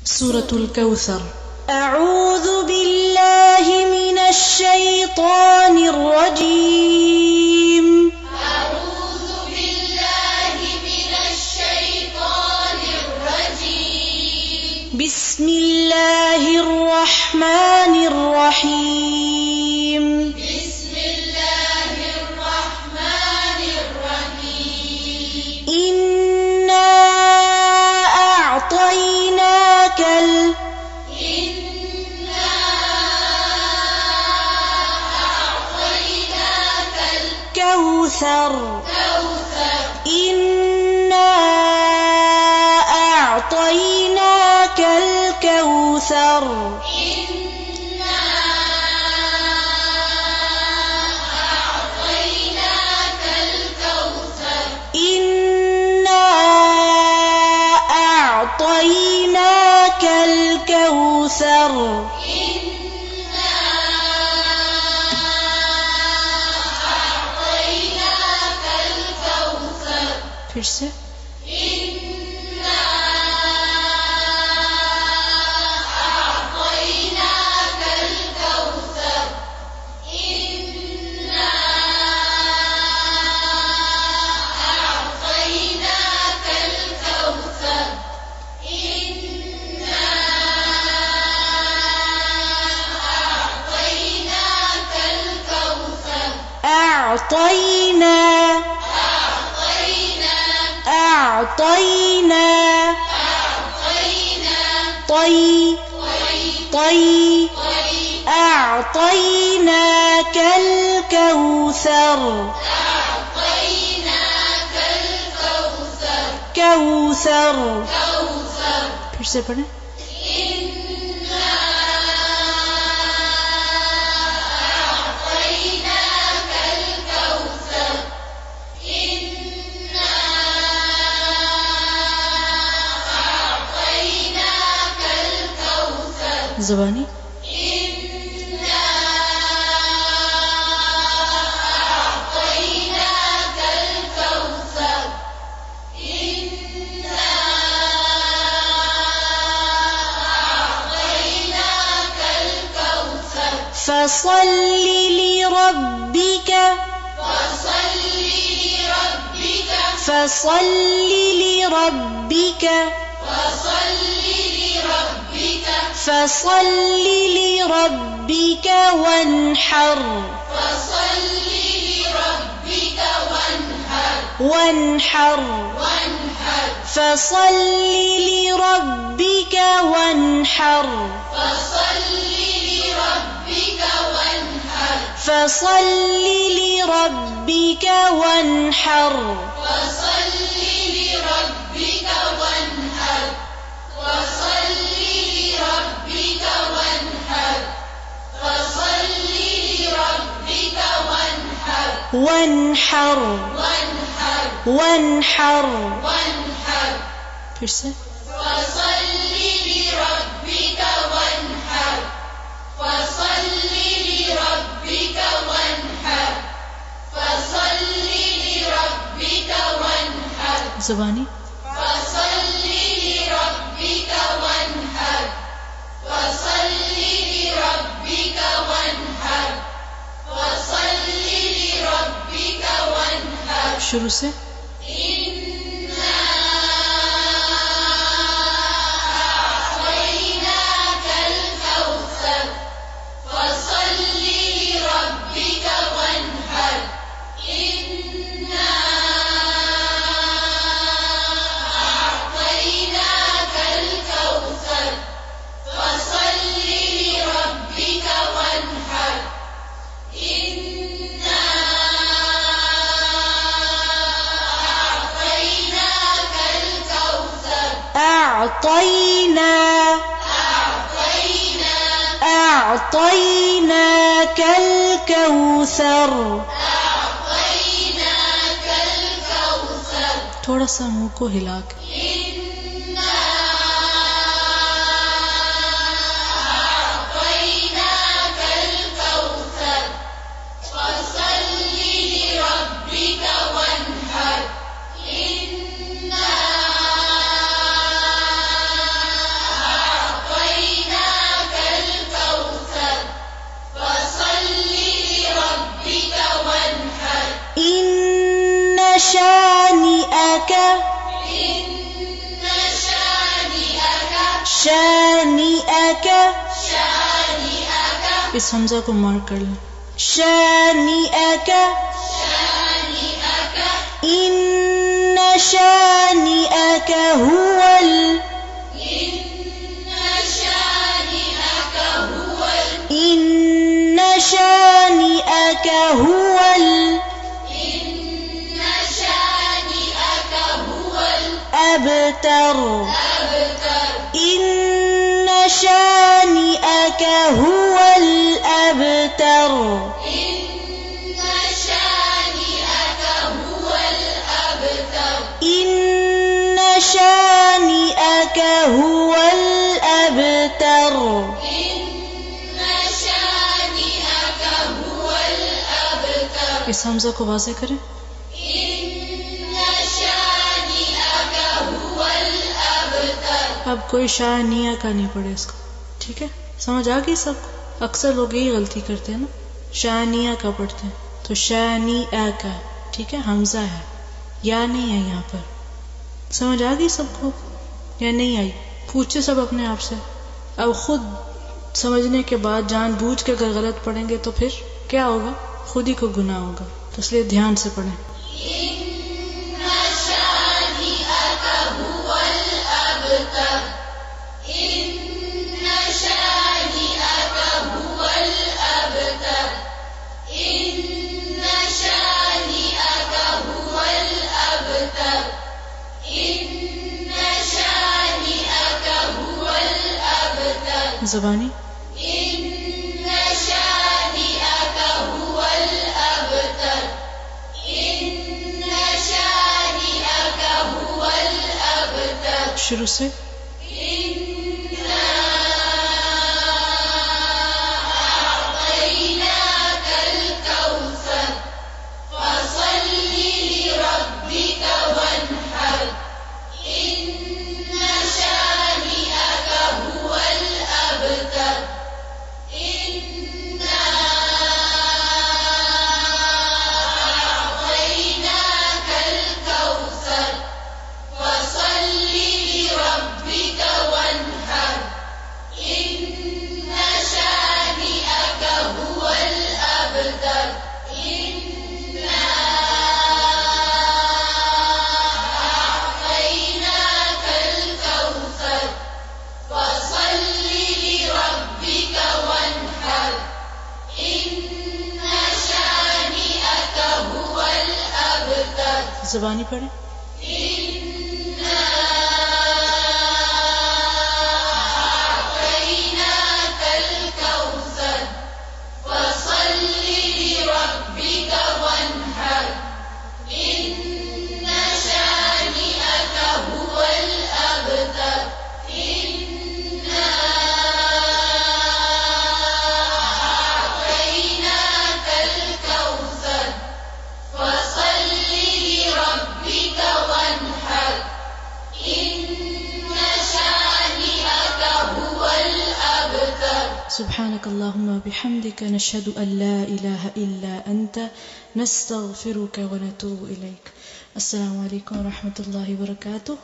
سورة الكوثر. أعوذ بالله من الشيطان الرجيم. أعوذ بالله من الشيطان الرجيم. بسم الله الرحمن الرحيم. بسم الله الرحمن الرحيم. إنا أعطيناك الكوثر. إنا أعطيناك الكوثر. إنا أعطيناك الكوثر. फिर से أعطيناك الكوثر. كوثر. फिर से पढ़ें. ज़बानी. فصل لربك. فصل لربك. فصل لربك وانحر. وانحر. فصل لربك وانحر. فصل لربك وانحر. وانحر. وانحر. फिर से ज़बानी. शुरू से أعطيناك الكوثر. थोड़ा सा मुंह को हिला के. शानिअक इस हमजा को मार्क कर लें। शानिअक इन्न शानिअक हुवल इन्न शानिअक हुवल अबतर إن شانئك هو الأبتر إن شانئك هو الأبتر इस हमजा को वाज़े करें। अब कोई शानिया का नहीं पड़े इसको, ठीक है? समझ आ गई सबको? अक्सर लोग यही गलती करते हैं ना, शानिया का पढ़ते हैं, तो शानिया का, ठीक है? हमजा है, या नहीं है यहाँ पर। समझ आ गई सबको या नहीं आई? पूछे सब अपने आप से। अब खुद समझने के बाद जानबूझ के अगर गलत पढ़ेंगे तो फिर क्या होगा? खुद ही को गुनाह होगा। तो इसलिए ध्यान से पढ़ें। ज़बानी शुरू से ज़बानी पढ़े। سبحانك اللهم وبحمدك نشهد أن لا إله إلا أنت نستغفرك ونتوب إليك. السلام عليكم ورحمة الله وبركاته.